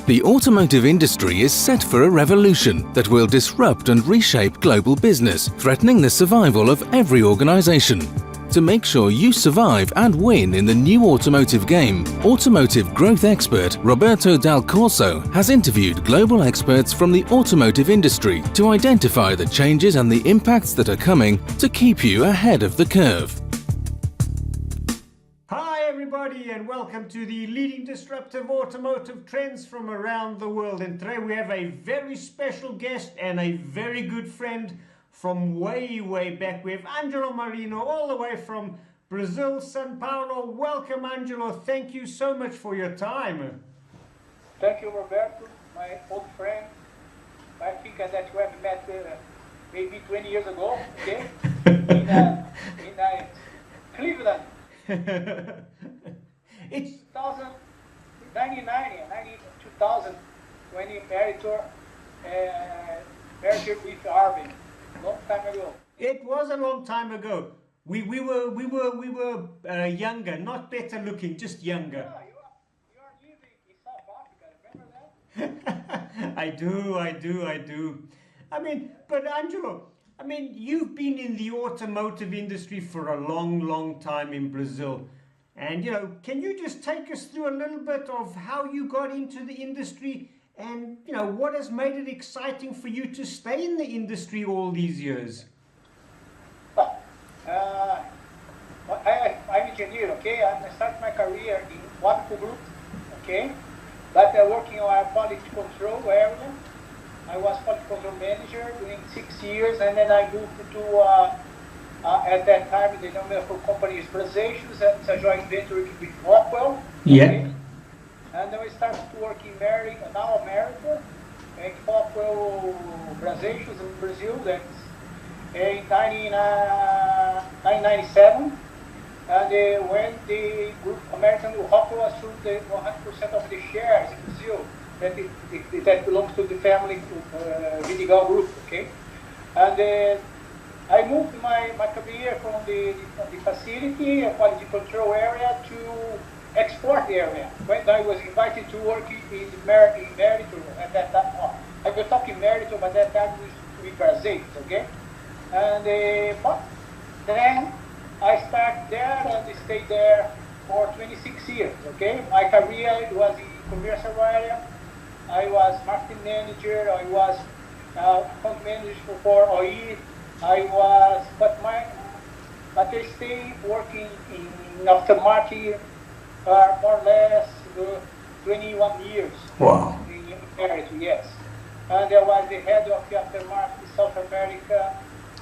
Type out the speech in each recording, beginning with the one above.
The automotive industry is set for a revolution that will disrupt and reshape global business, threatening the survival of every organization. To make sure you survive and win in the new automotive game, automotive growth expert Roberto Dal Corso has interviewed global experts from the automotive industry to identify the changes and the impacts that are coming to keep you ahead of the curve. Hi everybody, and welcome to the leading disruptive automotive trends from around the world. And today we have a very special guest and a very good friend from way back. We have Angelo Morino, all the way from Brazil, Sao Paulo. Welcome, Angelo. Thank you so much for your time. Thank you, Roberto, my old friend. I think that we have met maybe 20 years ago, okay? in Cleveland. It's 2000, when he married with Arvin. Long time ago. It was a long time ago. We were younger, not better looking, just younger. Yeah, you are living in South Africa, remember that? I do. I mean, but Angelo, you've been in the automotive industry for a long time in Brazil. And, can you just take us through a little bit of how you got into the industry and, what has made it exciting for you to stay in the industry all these years? I'm engineer, okay? I started my career in Automotive Group, okay? But working on a quality control area. I was quality control manager during 6 years, and then I moved to, at that time, the name of the company is Brasileiros, and it's a joint venture with Rockwell. Yeah. Okay? And then we started to work in America, in Rockwell Brasileiros in Brazil. That's in 1997. And when the group American Rockwell assumed the 100% of the shares in Brazil, that belongs to the family Vidigal group, okay? And I moved my career from the facility, a quality control area, to export area. When I was invited to work in Merito at that time, I was talking Merito, but at that time we Brazil, okay? And but then I started there and stayed there for 26 years, okay? My career was in commercial area. I was marketing manager. I was account manager for OE. But I stayed working in aftermarket more or less 21 years. Wow. In America, yes. And I was the head of the aftermarket in South America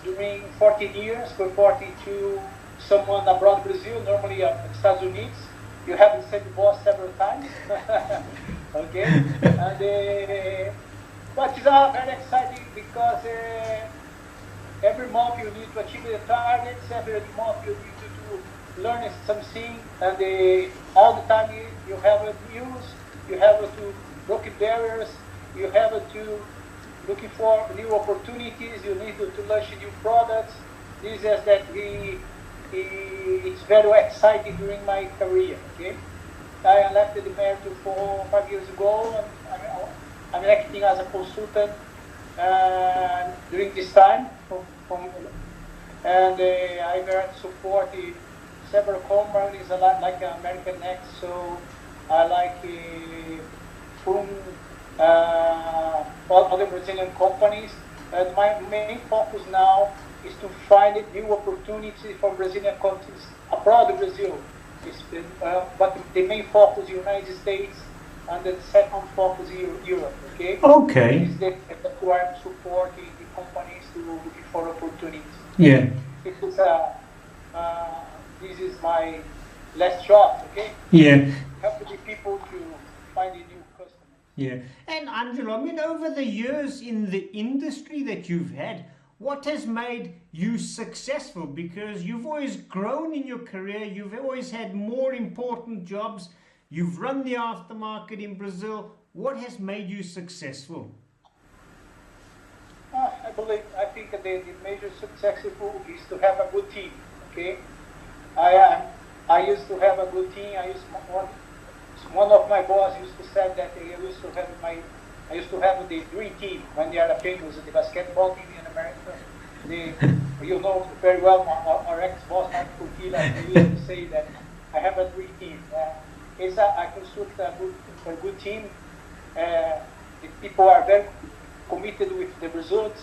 during 14 years, reporting to someone abroad Brazil, normally Estados Unidos. You have the same boss several times. Okay. And but it's very exciting because every month you need to achieve the targets, every month you need to learn something, and all the time you have news, you have to broken barriers, you have to looking for new opportunities, you need to launch new products. This is that it's very exciting during my career, okay? I left the America 5 years ago, and I'm acting as a consultant during this time, and I very support several companies, a lot like American X, so I like other Brazilian companies. And my main focus now is to find new opportunities for Brazilian companies abroad Brazil. But the main focus is United States, and the second focus is Europe. Okay. Okay. That's why I'm supporting the companies to look for opportunities. Yeah. This is my last job. Okay. Yeah. Help the people to find a new customer. Yeah. And Angelo, over the years in the industry that you've had, what has made you successful? Because you've always grown in your career, you've always had more important jobs, you've run the aftermarket in Brazil. What has made you successful? I think the major successful is to have a good team. Okay, I used to have a good team. I used one of my bosses used to say that I used to have the dream team when they are famous the basketball team in America. You know very well our ex-boss Mark Kukila used to say that I have a dream team. I construct a good team. The people are very committed with the results,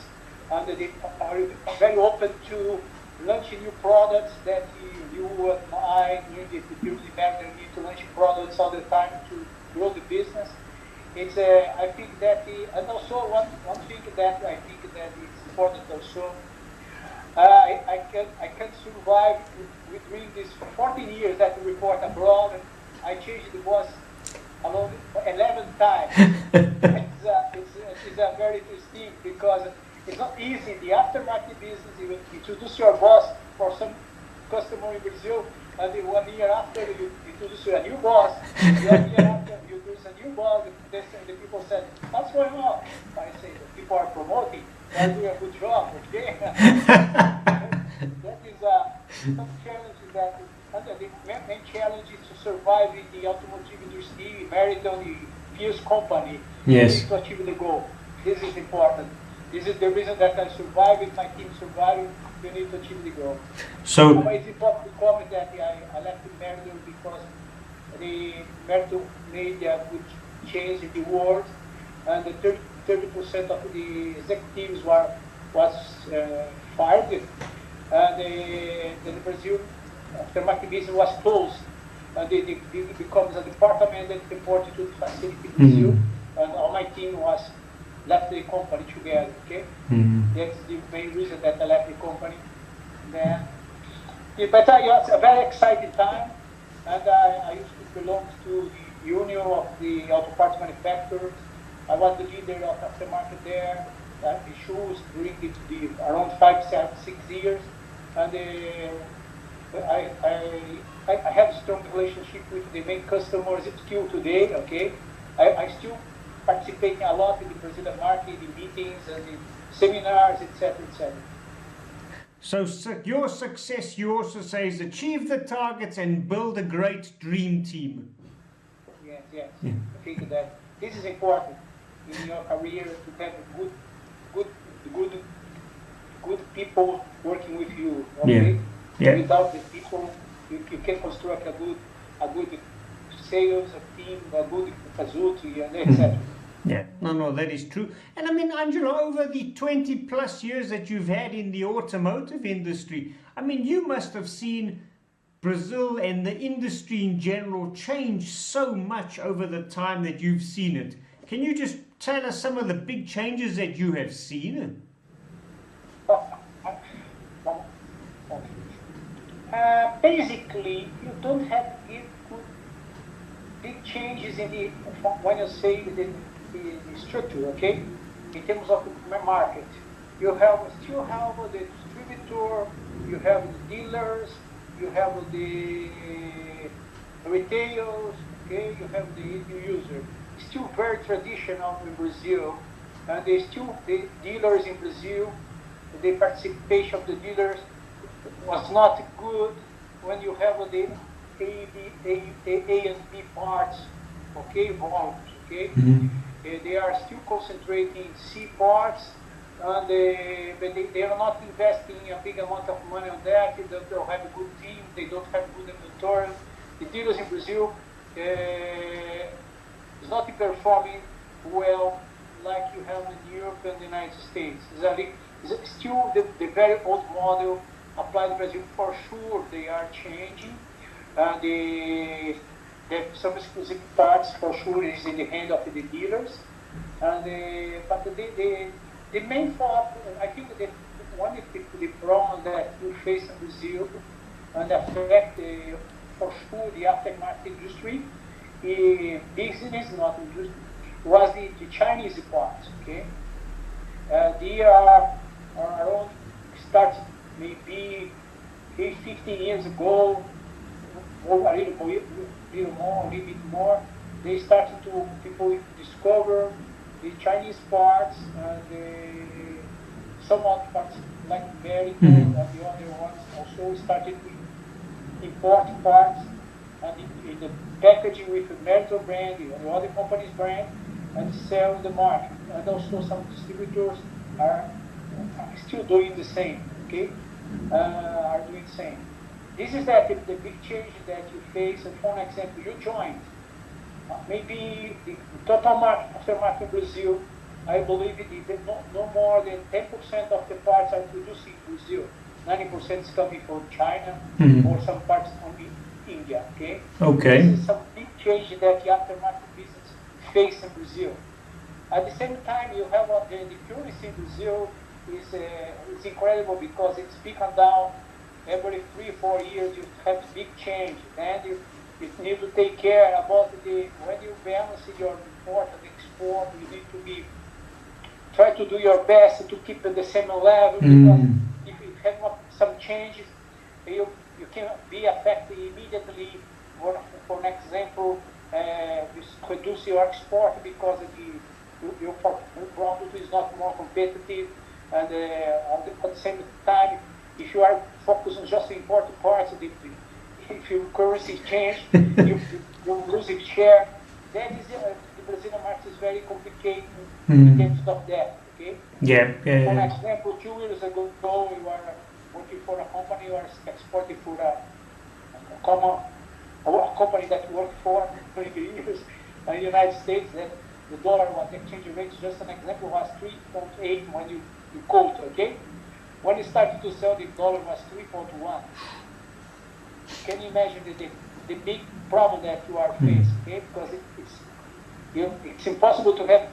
and they are very open to launching new products that you and I need, if you really matter, need to launch products all the time to grow the business. It's I think that and also one thing that I think that is important also. I can survive during these 14 years that we report abroad. I changed the boss along 11 times. It's a very interesting because it's not easy. The aftermarket business, you introduce your boss for some customer in Brazil, and 1 year after you introduce a new boss, 1 year after you introduce a new boss, the people said, what's going on? I say, the people are promoting, they're doing a good job, okay? That is some challenges that, the main challenge is to survive in the automotive industry, marathon, the fierce company. Yes. You need to achieve the goal. This is important. This is the reason that I survived, my team survived, you need to achieve the goal. So It's important to comment that I left the Meridian because the Meridian made a good change in the world, and the 30% of the executives was fired, and the Brazil aftermarket business was closed, and it becomes a department that reported to the facility in Brazil, and all my team was left the company together. Okay, that's the main reason that I left the company. Then, but it's a very exciting time, and I used to belong to the union of the auto parts manufacturers. I was the leader of aftermarket there. The shoes during the around 5, 7, 6 years, and I have a strong relationship with the main customers still today. Okay, I still participating a lot in the Brazilian market, in meetings and in seminars, etc., etc. So your success, you also say, is achieve the targets and build a great dream team. Yes. Yeah. I think that this is important in your career to have good people working with you. Okay? Yeah. Without the people, you can construct a good sales, a team, a good casualty, and etc. Yeah, no, that is true. And I mean, Angelo, over the 20 plus years that you've had in the automotive industry, I mean, you must have seen Brazil and the industry in general change so much over the time that you've seen it. Can you just tell us some of the big changes that you have seen? Basically, you don't have big changes in the, when you say the structure, okay? In terms of the market, you still have the distributor, you have the dealers, you have the retailers, okay? You have the end user. Still very traditional in Brazil, and the dealers in Brazil, the participation of the dealers was not good when you have the A and B parts, okay, volumes, okay? They are still concentrating C parts, and they are not investing a big amount of money on that. They don't have a good team, they don't have good inventory. The dealers in Brazil is not performing well like you have in Europe and the United States. It's still the very old model applied in Brazil. For sure, they are changing. Some exclusive parts for sure is in the hand of the dealers. But the main fault, I think that one of the problem that we face in Brazil and affect for sure the aftermarket industry, business, not industry, was the Chinese parts. Okay, they are around started maybe 15 years ago, or a little bit more. They started to people discover the Chinese parts and some other parts like American and the other ones also started to import parts. and in the packaging with the Merito brand and other companies' brand, and sell in the market. And also some distributors are still doing the same. Okay, are doing the same. This is that the big change that you face. For example, you joined. Maybe the total aftermarket in Brazil, I believe it is no more than 10% of the parts are produced in Brazil. 90% is coming from China or some parts from India. Okay. Okay. This is some big change that the aftermarket business face in Brazil. At the same time, you have the currency in Brazil is incredible because it's big and down. Every 3-4 years you have big change, and you need to take care about when you balance your import and export. You need to try to do your best to keep at the same level because if you have some changes, you can be affected immediately. For an example, you reduce your export because your product is not more competitive, and at the same time, if you are focused on just importing parts, if your currency change, you lose your share. That is the Brazilian market is very complicated in terms of that. Okay. Yeah. For example, 2 years ago, you are working for a company, you are exporting for a company that you worked for 20 years in the United States. That the dollar was exchange rate. Just an example was 3.8 when you quote. Okay. When you started to sell, the dollar was 3.1. Can you imagine the big problem that you are facing? Okay? Because it's impossible to have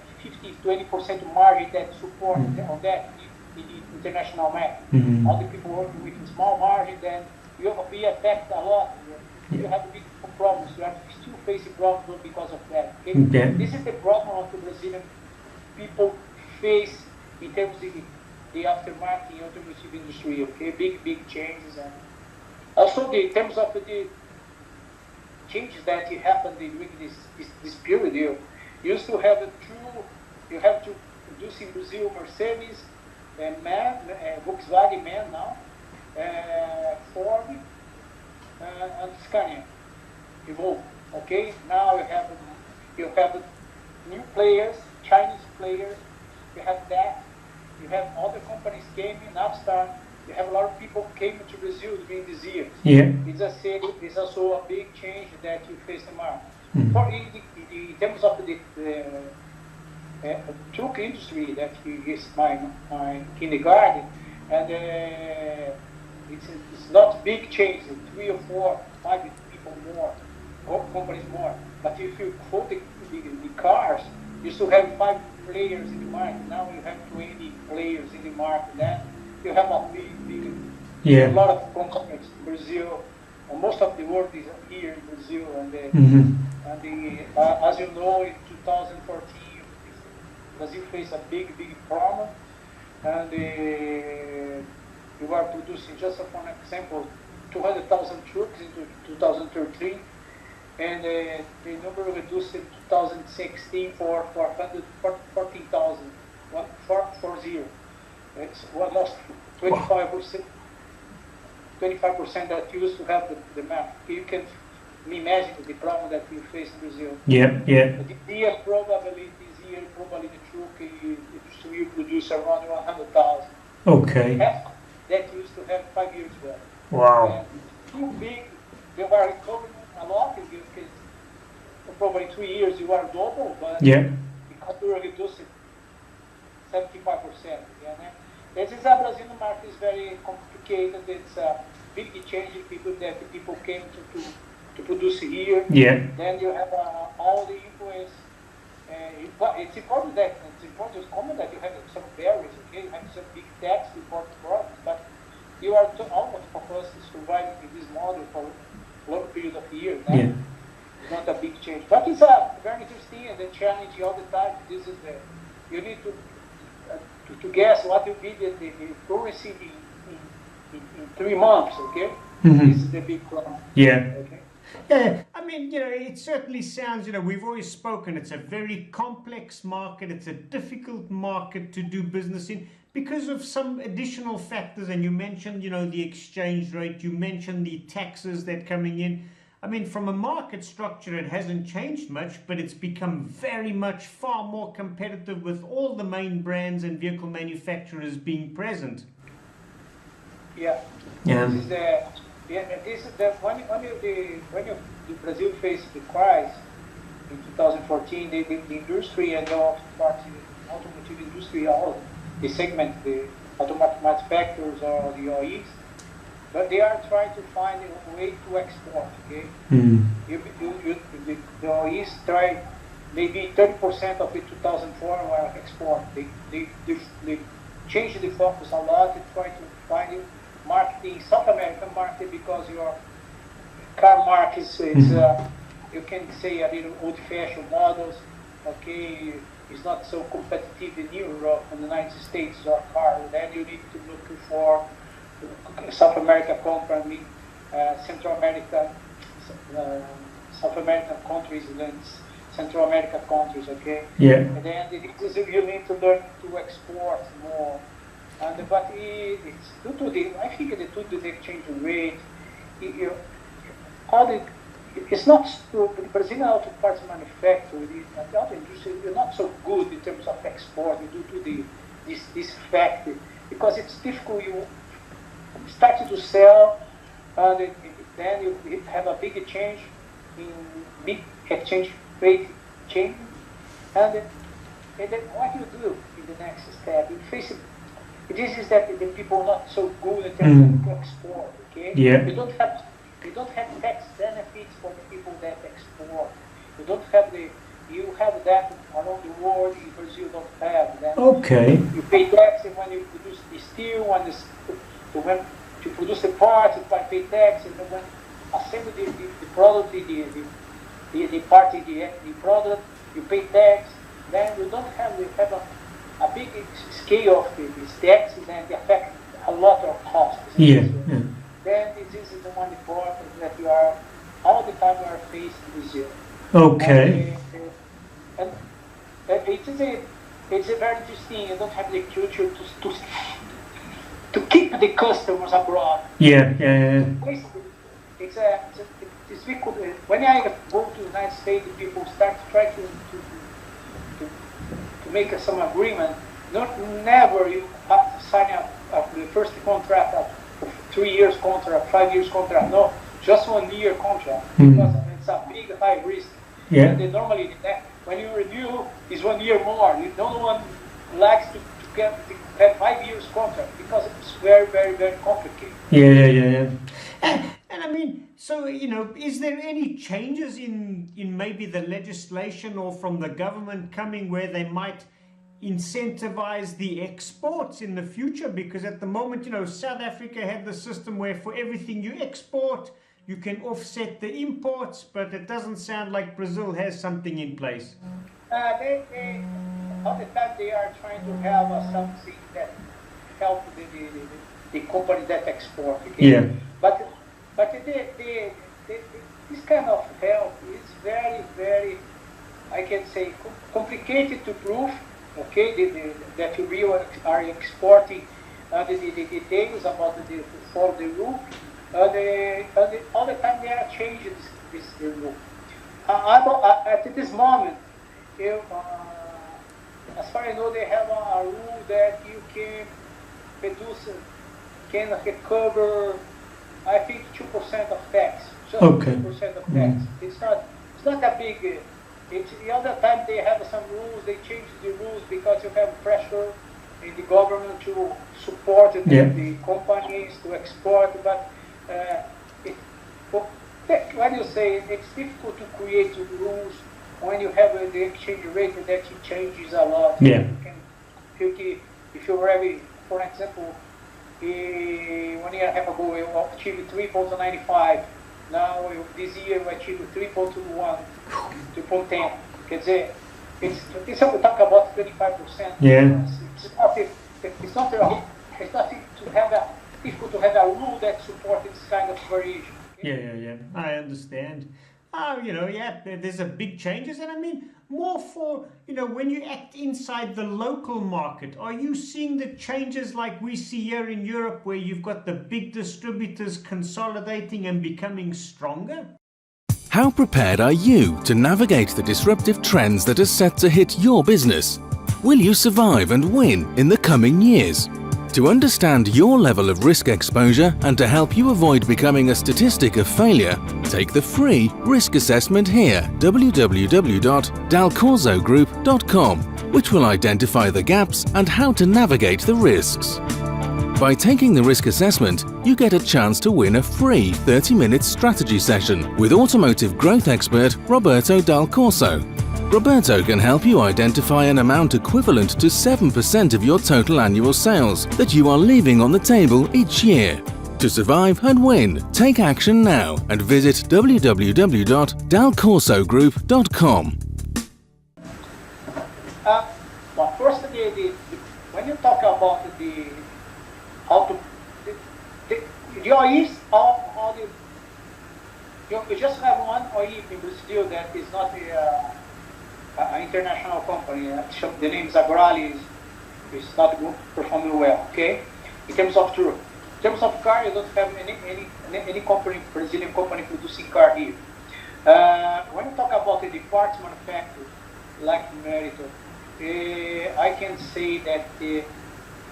50-20% margin that support on that in the international market. Other people working with a small margin, then you will be affected a lot. You have big problems. You are still facing problems because of that. Okay? This is the problem of the Brazilian people face in terms of the aftermarket in automotive industry. Okay, big changes, and also in terms of the changes that happened during this period. You used to have you have to produce in Brazil Mercedes, Volkswagen now, Ford, and Scania, Evolve. Okay, now you have new players, Chinese players. You have that. You have other companies came in, Upstart. You have a lot of people came to Brazil during this year. Yeah. It's also a big change that you face the market. For in terms of the truck industry, that is my kindergarten, and it's not big change. 3 or 4, 5 people more, or companies more. But if you quote the cars, you still have 5 players in the market. Now you have 20 players in the market. Then you have a a lot of companies in Brazil. And most of the world is here in Brazil. And as you know, in 2014, Brazil faced a big problem. And you are producing, just for an example, 200,000 trucks in 2013. And the number reduced in 2016 for 14,000, 440. It's almost 25%. 25% that used to have the map. You can imagine the problem that we face in Brazil. Yeah. This year, probably the truck will produce around 100,000. Okay. That used to have 5 years ago. Wow. Too big. They were recovering a lot. Because probably 3 years you are double, but because you are reducing 75%. This is a Brazilian market is very complicated. It's a big change in people came to produce here. Yeah. Then you have all the influence. It's important common that you have some barriers. Okay, you have some big tax to import products, but you are almost focused to survive in this model for a long period of years. Yeah. It's not a big change, but it's a very interesting and a challenge all the time. This is you need to guess what will be the currency in 3 months. Okay, this is the big problem. Yeah. Okay. Yeah, I mean, it certainly sounds, we've always spoken, it's a very complex market, it's a difficult market to do business in because of some additional factors, and you mentioned, the exchange rate, you mentioned the taxes that are coming in. I mean, from a market structure, it hasn't changed much, but it's become very much far more competitive with all the main brands and vehicle manufacturers being present. Yeah. Yeah. This is the when the Brazil faced the crisis in 2014, the industry and the automotive industry, all the segment, the automotive manufacturers or the OEs, but they are trying to find a way to export. Okay, the OEs try maybe 30% of the 2004 were export. They changed the focus a lot to try to find marketing South American market because your car market is you can say a little old-fashioned models. Okay, it's not so competitive in Europe and the United States or car. Then you need to look for South America company, Central America, South American countries, and then Central American countries. Okay. Yeah. And then you need to learn to export more. But it's due to I think due to the exchange rate, it's not the Brazilian auto parts manufacturer, the auto industry, you're not so good in terms of export due to this fact, because it's difficult. You start to sell, and then you have a big change in big exchange rate change, and then what you do in the next step? You face it. This is that the people are not so good in terms of export. Okay, yeah. You don't have tax benefits for the people that export. You don't have you have that around the world. In Brazil, you don't have that. Okay. You pay tax when you produce the steel, when to produce the part, you pay tax, and when assemble the product, the product, you pay tax. Then you don't have a big scale of these taxes, and they affect a lot of costs. Yeah. Then this is the one problem that you are all the time you are facing in Brazil. Okay. And it's a very interesting. You don't have the culture to keep the customers abroad. Yeah. It's difficult. When I go to the United States, people start to try to make some agreement. Never you have to sign up the first contract, 3 years contract, 5 years contract. No, just 1 year contract because it's a big high risk. Yeah. And then normally when you renew, it's 1 year more. No one likes to have 5 years contract because it's very, very, very complicated. Yeah. And I mean, so, is there any changes in maybe the legislation or from the government coming where they might incentivize the exports in the future? Because at the moment, South Africa had the system where for everything you export, you can offset the imports, but it doesn't sound like Brazil has something in place. All the time they are trying to have something that help the company that export. Okay? Yeah. But this kind of help is very, very, I can say, complicated to prove. Okay, that we are exporting the details about for the rule. All the time they are changing this rule. At this moment, as far as I know, they have a rule that you can recover, I think, 2% of tax. Just 2% of tax. It's not a big. The other time they have some rules. They change the rules because you have pressure in the government to support the companies to export. But when you say it's difficult to create rules when you have the exchange rate that it changes a lot. Yeah. If you have, for example, 1 year and a half ago we achieved 3.95. Now this year we achieved 3.21, 3.10. Quer dizer, it's we talk about 25%. Yeah. It's not difficult to have a rule that supports this kind of variation. Okay? Yeah. I understand. There's a big changes, and I mean more for when you act inside the local market. Are you seeing the changes like we see here in Europe, where you've got the big distributors consolidating and becoming stronger? How prepared are you to navigate the disruptive trends that are set to hit your business? Will you survive and win in the coming years? To understand your level of risk exposure and to help you avoid becoming a statistic of failure, take the free risk assessment here, www.dalcorsogroup.com, which will identify the gaps and how to navigate the risks. By taking the risk assessment, you get a chance to win a free 30-minute strategy session with automotive growth expert Roberto Dal Corso. Roberto can help you identify an amount equivalent to 7% of your total annual sales that you are leaving on the table each year. To survive and win, take action now and visit www.dalcorsogroup.com. Well, first, when you talk about how to the OEs, you just have one OE in Brazil that is not an international company. The name is Agrali, is not performing well. Okay, in terms of truck. In terms of car, you don't have any company, Brazilian company producing car here. When you talk about the parts manufacturer, like Meritor, I can say that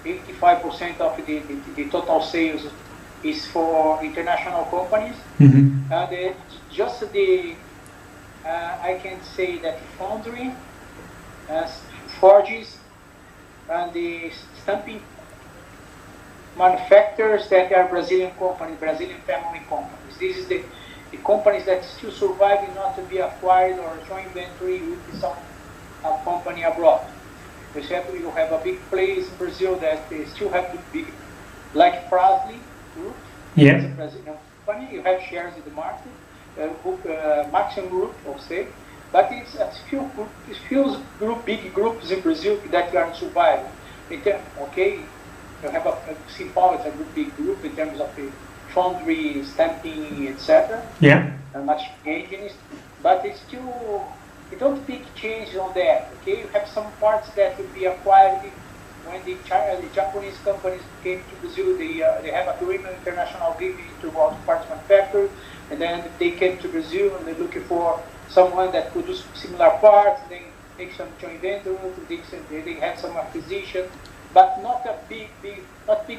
85% of the total sales is for international companies. Mm-hmm. And I can say that foundry, forges, and the stamping manufacturers that are Brazilian companies, Brazilian family companies. This is the companies that still survive, not to be acquired or joint venture with some company abroad. You have a big place in Brazil that they still have to be, like Prasley Group. Yeah. It's a Brazilian company. You have shares in the market. Maximum Group, of say, but it's a few big groups in Brazil that are surviving. Okay, you have a Simpal, it's a big group in terms of the foundry, stamping, etc. Yeah. And much engines, but it's still, you don't big change on that. Okay, you have some parts that will be acquired when the Japanese companies came to Brazil. They have agreement, international agreement to parts manufacturers. And then they came to Brazil and they're looking for someone that could do similar parts. They make some joint ventures. They had some acquisition, but not a big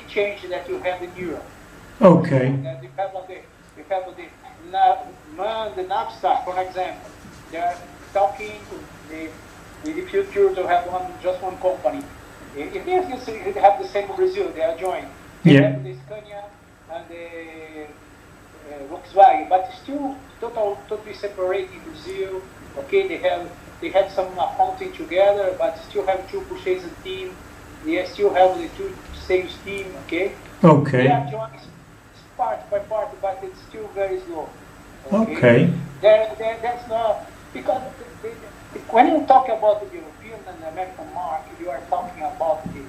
change that you have in Europe. Okay. And you have the Navstar, for example. They are talking in the future to have just one company. If they have the same in Brazil, they are joined. They have the Scania and the Volkswagen, but still totally separate in Brazil. Okay, they had some accounting together, but still have two purchasing team. They still have the two sales team. Okay. Okay. They are joined part by part, but it's still very slow. Okay. That's not because when you talk about the European and American market, you are talking about the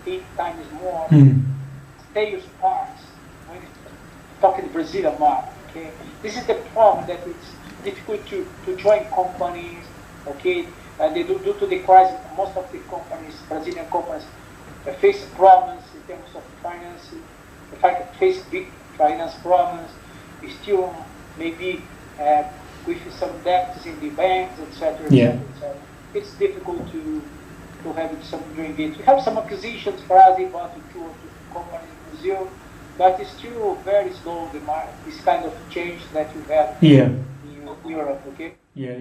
7-8 times more sales parts. Talking Brazilian market, okay. This is the problem, that it's difficult to join companies, okay. And they due to the crisis, most of the companies, Brazilian companies, face problems in terms of financing. In fact, face big finance problems. Still maybe with some debts in the banks, etc. Yeah. It's difficult to have some doing it. We have some acquisitions, Brazil bought two or three companies in Brazil. But it's still very slow, this kind of change that you have in Europe, okay? Yeah.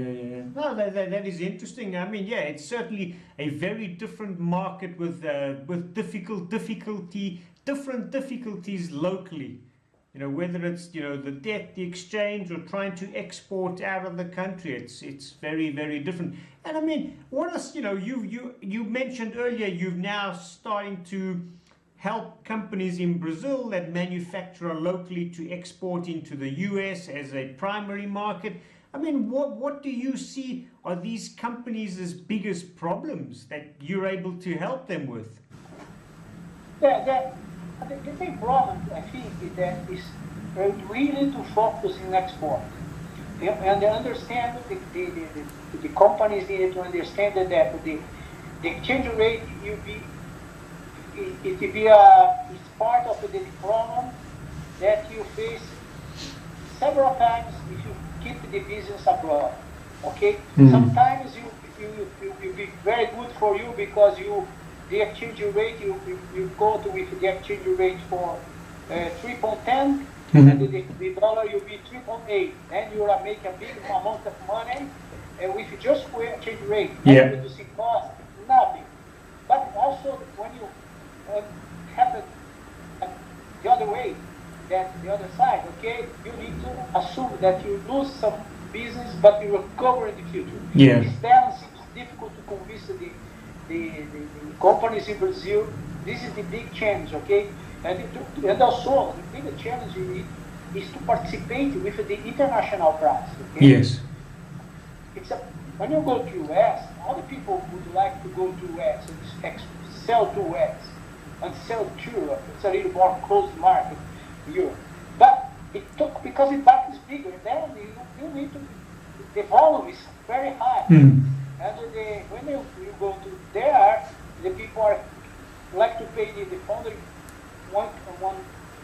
No, that is interesting. I mean, it's certainly a very different market with different difficulties locally. You know, whether it's the debt, the exchange, or trying to export out of the country, it's very, very different. And I mean, what else? You mentioned earlier you're now starting to help companies in Brazil that manufacture locally to export into the US as a primary market. I mean, what do you see are these companies' biggest problems that you're able to help them with? The big problem, I think, is that is really to focus in export. And they understand, the companies need to understand that the exchange rate it's part of the problem that you face several times if you keep the business abroad. Okay, sometimes you be very good for you because the exchange rate you go to with the exchange rate for 3.10 and the dollar you be 3.8, and you are making a big amount of money with just exchange rate, reducing cost, nothing. But also when you happen the other way, that the other side, okay, you need to assume that you lose some business, but you recover in the future. Yeah. This balance is difficult to convince the companies in Brazil. This is the big challenge, okay? And also, the bigger challenge is to participate with the international price, okay? Yes. When you go to US, all the people would like to go to US and sell to US and sell to Europe. It's a little more closed market, Europe. But because the market is bigger, then you need to, the volume is very high. And when you go to there, the people like to pay the foundry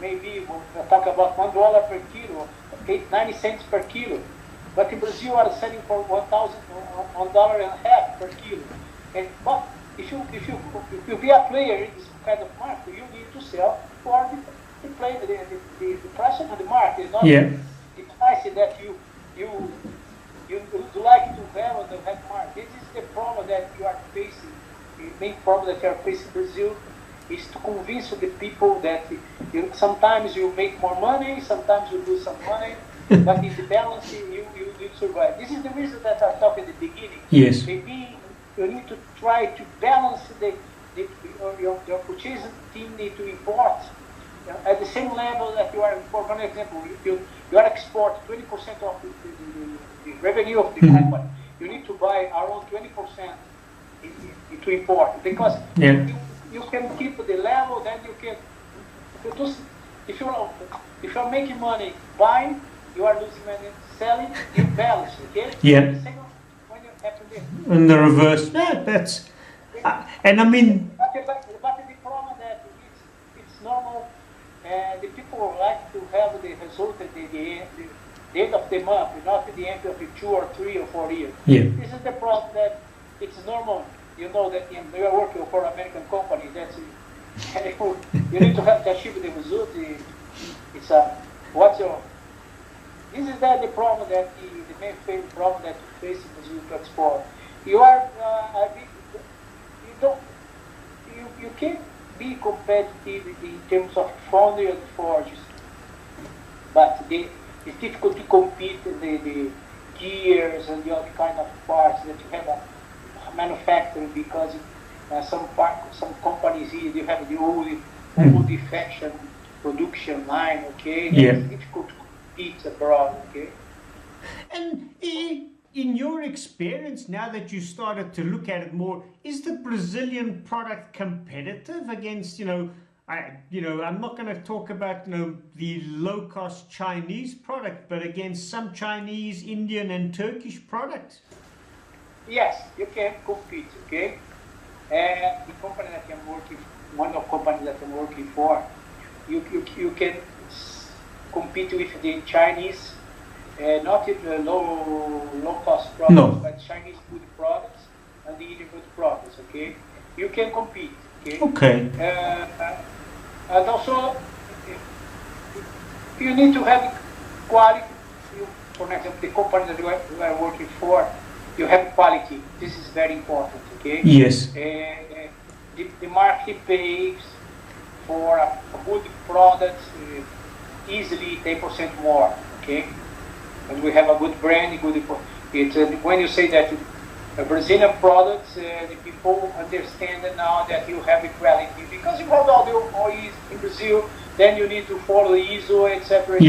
maybe we'll talk about $1 per kilo, 90 cents per kilo. But in Brazil, are selling for $1.50 per kilo. But if you be a player in this kind of market, you need to sell for the price of the market, not the price that you would like to have on the market. This is the problem that you are facing. The main problem that you are facing in Brazil is to convince the people that sometimes you make more money, sometimes you lose some money, but in the balance you survive. This is the reason that I talked at the beginning. Yes. Maybe you need to try to balance your purchasing team need to import at the same level that you are. For example, you are export 20% of the revenue of the company. You need to buy around 20% to import, because you can keep the level. Then you can. If you're making money buying, you are losing money selling. You balance, okay? Yeah. The second, when you happen there. And the reverse. That's and I mean. But the problem that it's normal. The people like to have the result at the end of the month, not at the end of the 2 or 3 or 4 years. Yeah. This is the problem that it's normal. You know that you are working for an American company. That's you need to have to achieve the result. It's this is the problem that the main problem that you face in Brazil to export. You can't be competitive in terms of foundry and forges, but it's difficult to compete in the gears and the other kind of parts that you have a manufacturing, because some companies here you have the old defection production line, okay? Yeah. It's difficult to compete abroad, okay? And in your experience, now that you started to look at it more, is the Brazilian product competitive against, I'm not going to talk about, the low-cost Chinese product, but against some Chinese, Indian, and Turkish products? Yes, you can compete, okay? The company that I'm working, one of the companies that I'm working for, you can compete with the Chinese, not in the low cost products, but Chinese good products and the Indian good products, okay? You can compete, okay? Okay. And also, you need to have quality. For example, the company that you are working for, you have quality. This is very important, okay? Yes. The market pays for a good product easily 10% more, okay? And we have a good brand, when you say that Brazilian products, the people understand now that you have equality, because you have all the OEs in Brazil, then you need to follow ISO, etc.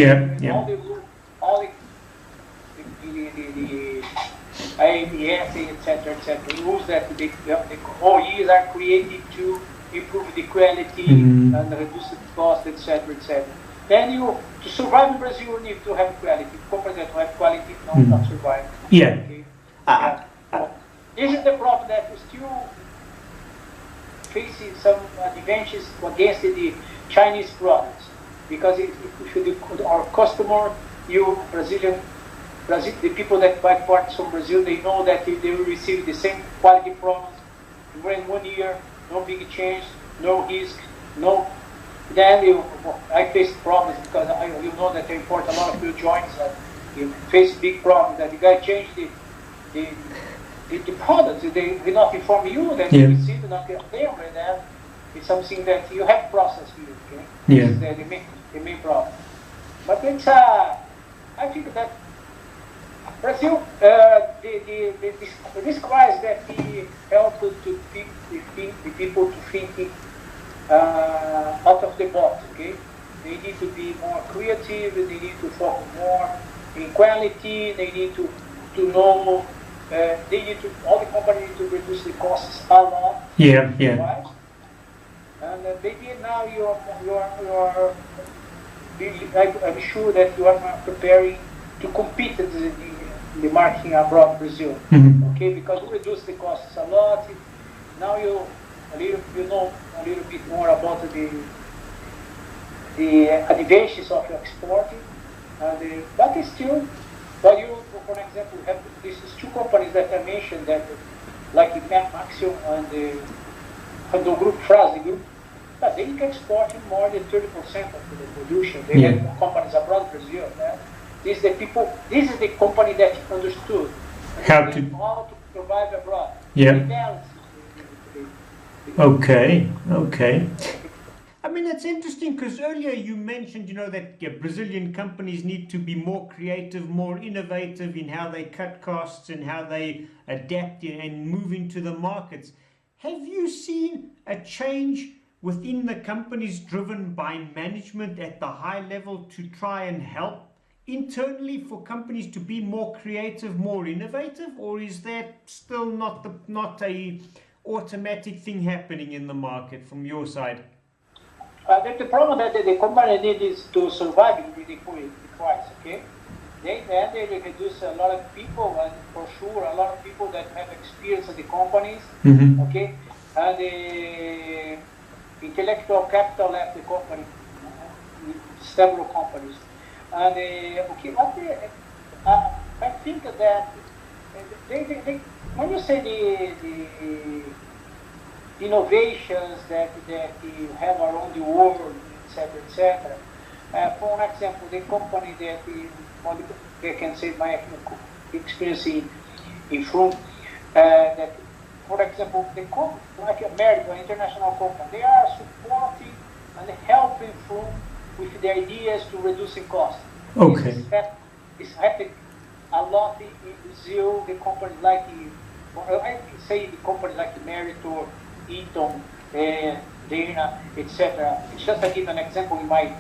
All the IMS, etc. Rules that the OEs are created to improve the quality and reduce the cost, etc. Then to survive in Brazil, you need to have quality. Companies that have quality not survive. Yeah. Okay? This is the problem that we still facing some advantages against the Chinese products, because if our customer The people that buy parts from Brazil, they know that they will receive the same quality products in 1 year, no big change, no risk, no. Then I face problems because you know that they import a lot of new joints and you face big problems that the guy changed the products, they will not inform you, then you receive not get them, and then it's something that you have process here, okay? Yeah. This is the main problem. But it's I think that Brazil, this crisis that he helped to the people to think out of the box, okay? They need to be more creative, they need to focus more in quality, they need to know, all the companies need to reduce the costs a lot. Yeah. Right? And maybe now I'm sure that you are preparing to compete in the marketing abroad Brazil. Mm-hmm. Okay, because you reduce the costs a lot. Now you know a little bit more about the advantages of exporting. But it's still, but you, for example, have these two companies that I mentioned that, like Maxim and the group Frasle Group, but they can export more than 30% of the production. They have companies abroad Brazil. This is the company that understood how to survive abroad. Yeah. Okay. I mean, it's interesting because earlier you mentioned, that Brazilian companies need to be more creative, more innovative in how they cut costs and how they adapt and move into the markets. Have you seen a change within the companies driven by management at the high level to try and help internally for companies to be more creative, more innovative, or is that still not a automatic thing happening in the market from your side? The problem that the company needs to survive in the crisis, okay? They reduce a lot of people, and for sure a lot of people that have experience in the companies, okay? And the intellectual capital left the company, several companies. And I think that they when you say the innovations that you have around the world, etc. For an example, the company that I can say my experience in Froome, that for example, like America, international company, they are supporting and helping Froome with the ideas to reducing costs. Okay. It's happening a lot in Brazil. The companies like I say the companies like Meritor, Eaton, Dana, etc. It's just to give an example in my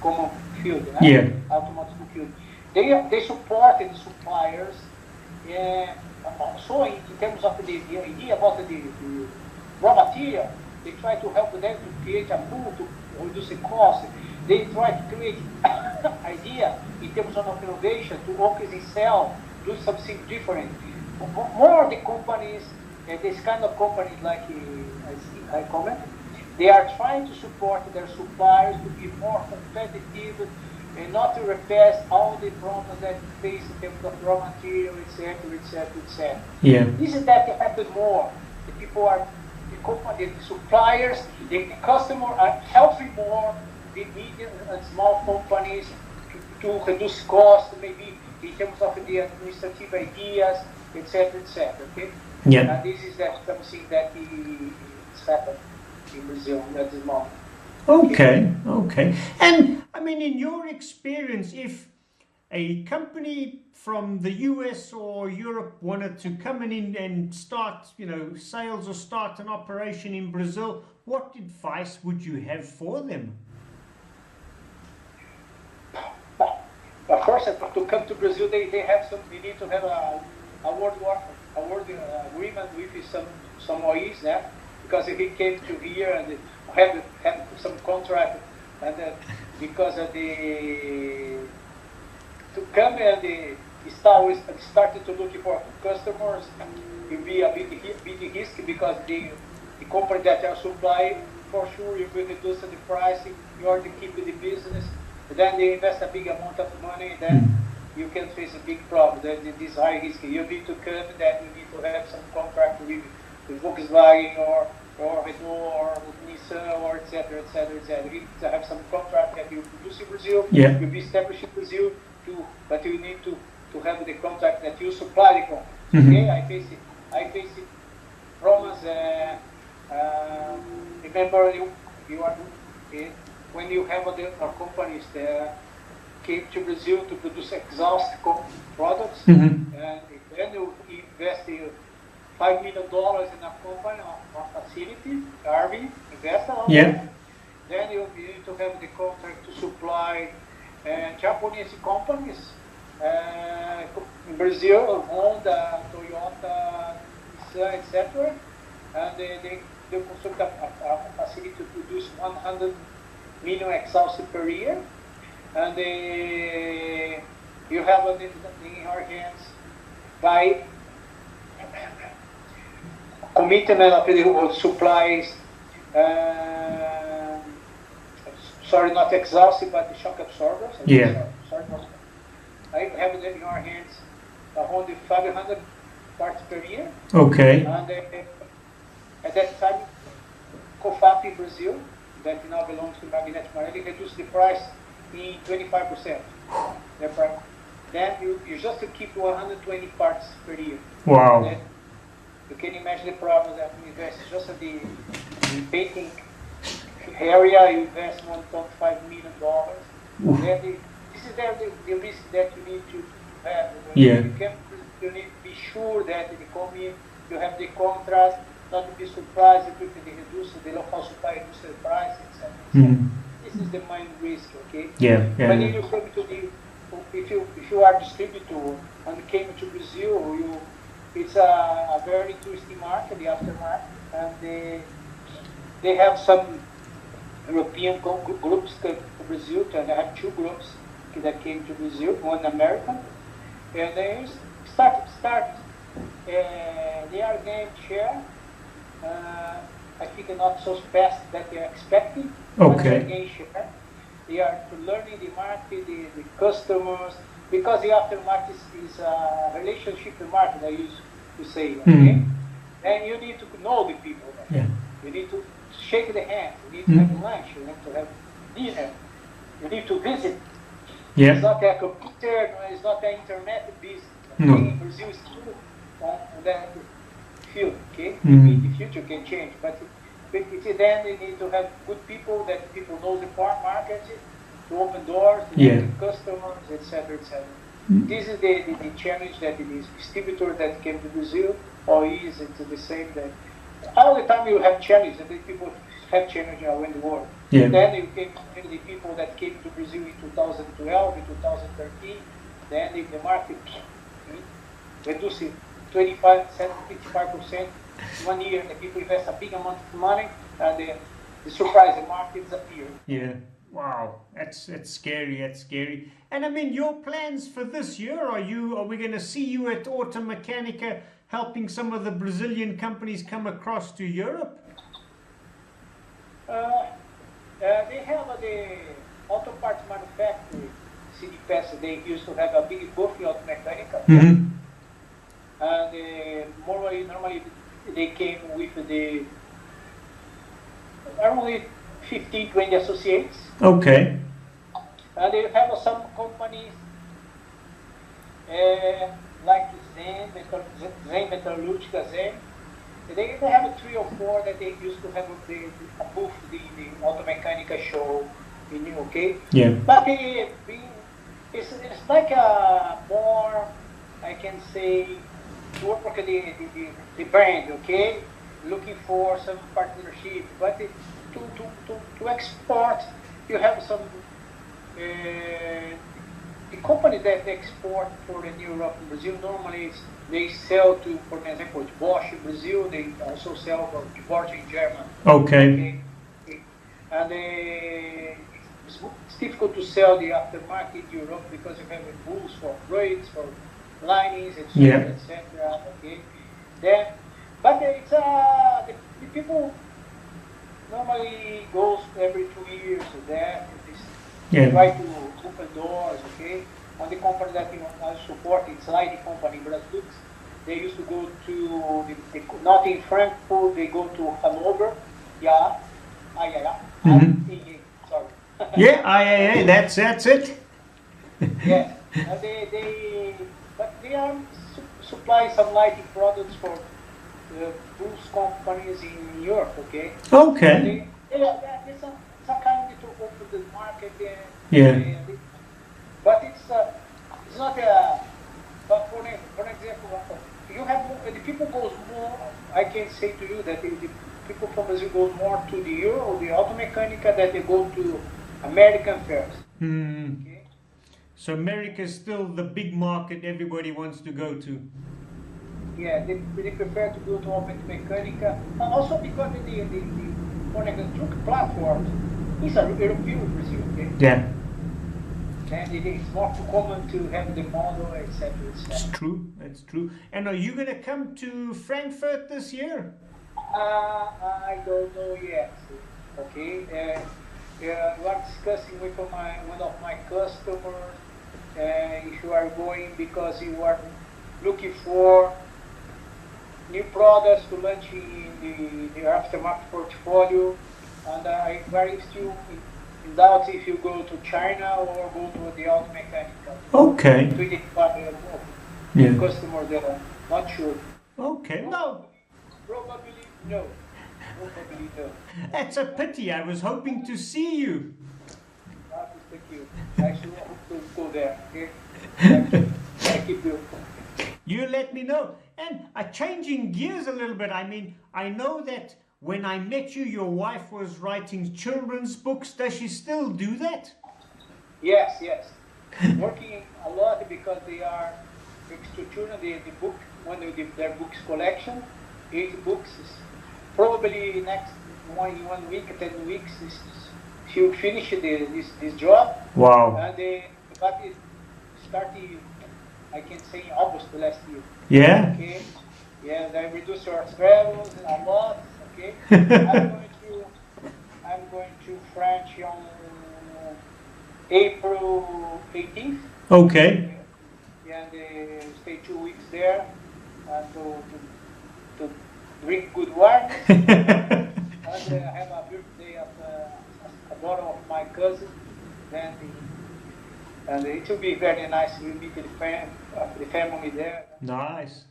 common field, automotive field. They support the suppliers. Also, in terms of the idea about the raw material, they try to help them to create a pool to reduce the cost. They try to create idea in terms of innovation to always sell, do something different. More the companies, this kind of companies like I comment, they are trying to support their suppliers to be more competitive and not to repair all the problems that they face in terms of raw material, etc. Yeah. This is that happen more. The people are, the company, the suppliers, the customer are helping more the medium and small companies to reduce costs, maybe in terms of the administrative ideas, etc. Okay? Yeah. And this is something that is happening in Brazil at this moment. Okay. And I mean, in your experience, if a company from the US or Europe wanted to come in and start, sales or start an operation in Brazil, what advice would you have for them? Of course, to come to Brazil, they need to have a word agreement with some OEs, because if he came to here and have some contract, and because of to come and started to look for customers, it will be a big risk because the company that are supplying, for sure, you will reduce the price in order to keep the business. then they invest a big amount of money, then you can face a big problem. Then this high risk. You need to come, then you need to have some contract with Volkswagen or Renault or with Nissan or etc. You need to have some contract that you produce in Brazil, you be established in Brazil, but you need to have the contract that you supply the company. Okay, I face it problems. Remember, you are when you have other companies that came to Brazil to produce exhaust products, and then you invest $5 million in a company or facility, RV, invest a lot. Then you need to have the contract to supply Japanese companies in Brazil, Honda, Toyota, Nissan, etc. And they construct a facility to produce 100 million exhausts per year. And you have it in your hands by commitment of the supplies, sorry, not exhaust, but the shock absorbers. I have it in your hands around 500 parts per year. Okay. And at that time, COFAP in Brazil, that now belongs to Magnetic Marelli, reduced the price in 25%. Then you just to keep 120 parts per year. Wow. Then you can imagine the problem that you invest just at the painting area, you invest $1.5 million. Then this is the risk that you need to have. You need to be sure that in the company you have the contract, not to be surprised if they reduce the local supply, reduce the price, etc. This is the main risk, okay? When you come to if you are distributor and came to Brazil, it's a very interesting market, the aftermarket, and they have some European groups to Brazil, and they have two groups that came to Brazil, one American, and they start. They are gaining share. I think not so fast that they are expecting. But they are gaining share. They are learning the market, the customers, because the aftermarket is a relationship market, I used to say. Okay? And you need to know the people. You need to shake the hand. You need to have lunch. You need to have dinner. You need to visit. It's not a computer. It's not an internet business. No. In Brazil, is still on that field. Okay, maybe the future can change, but then they need to have good people that people know the market, to open doors, to the customers, etc. This is the challenge that it is. Distributor that came to Brazil, or is it the same that all the time you have challenges, and the people have challenges around the world. Then you came to the people that came to Brazil in 2012, in 2013, then the market reduced 25%, 55%. 1 year, the people invest a big amount of money, and the surprise, the market disappears. Wow, that's scary. That's scary. And I mean, your plans for this year? Are we going to see you at Automechanica helping some of the Brazilian companies come across to Europe? They have the auto parts manufacturer, CDPS. They used to have a big booth in Automechanica. And normally they came with the only 15, 20 associates. Okay. And they have some companies like Zen Metallurgica, Zen. They have 3 or 4 that they used to have a booth, the Automechanica show in UK. But it's like a more, I can say, to work the brand, okay? Looking for some partnership, but to export, you have some the company that export for in Europe and Brazil. Normally they sell to, for example, Bosch in Brazil. They also sell for Bosch in Germany. Okay. And it's difficult to sell the aftermarket in Europe because you have rules for brakes, for linings, etc., etc. Okay. Then, but it's the people normally goes every 2 years. So that try to open doors, okay? One the company that I support, it's lighting company, Brazil. They used to go to, not in Frankfurt, they go to Hanover. Yeah. Sorry. Yeah, that's it. Yes. But they are supply some lighting products for boost companies in Europe, okay? Okay. There's some kind to open the market. But it's not a. But for example, you have the people goes more. I can say to you that the people from Brazil go more to the Euro or the Automechanica that they go to American fairs. Okay? So America is still the big market everybody wants to go to. Yeah, they prefer to go to Automechanica, and also because the truck platform is a European Brazil. Okay? Yeah. And it is more too common to have the model, etc. It's true. It's true. And are you going to come to Frankfurt this year? I don't know yet. Okay. We are discussing with one of my customers if you are going because you are looking for new products to launch in the aftermarket portfolio, and I very still in doubt if you go to China or go to the Automechanica. Okay. To the customer there, not sure. Okay. No. Probably no. Probably no. That's a pity. I was hoping to see you. Thank you. I should hope to go there. Okay? Thank you. You let me know. And changing gears a little bit, I mean, I know that when I met you, your wife was writing children's books. Does she still do that? Yes. Working a lot because they are to children, the book, when they give their books collection, 8 books, probably next 1 week, 10 weeks, she'll finish this job. Wow. And but it started, I can say, in August last year. Yeah. Okay. Yeah, they reduce your travels a lot. Okay. I'm going to France on April 18th. Okay. Yeah, and stay 2 weeks there to drink good wine. And I have a birthday of a daughter of my cousin. Then and it will be very nice. We meet the family there. Nice.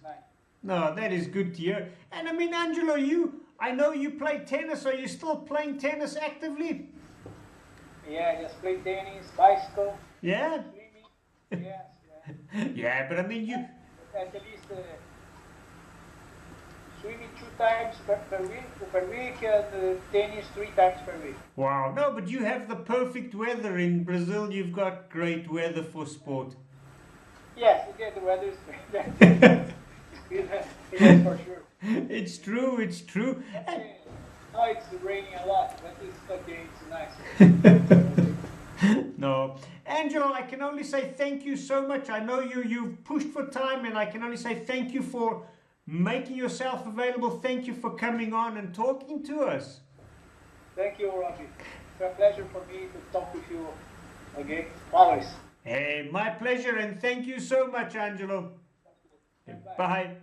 No, that is good to hear. And I mean, Angelo, I know you play tennis. Are you still playing tennis actively? Yeah, I just play tennis, bicycle. Yeah? Swimming. Yes. Yeah, but I mean, you... At least swimming 2 times per week and tennis 3 times per week. Wow. No, but you have the perfect weather in Brazil. You've got great weather for sport. Yes, the weather is great. Yes, for sure. It's true. And now it's raining a lot, but it's okay, it's nice. No. Angelo, I can only say thank you so much. I know you've pushed for time, and I can only say thank you for making yourself available. Thank you for coming on and talking to us. Thank you, Robbie. It's a pleasure for me to talk with you again, always. Hey, my pleasure, and thank you so much, Angelo. Bye.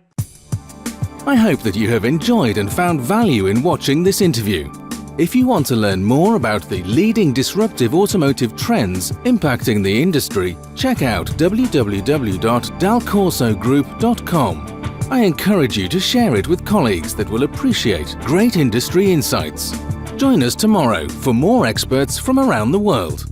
I hope that you have enjoyed and found value in watching this interview. If you want to learn more about the leading disruptive automotive trends impacting the industry, check out www.dalcorsogroup.com. I encourage you to share it with colleagues that will appreciate great industry insights. Join us tomorrow for more experts from around the world.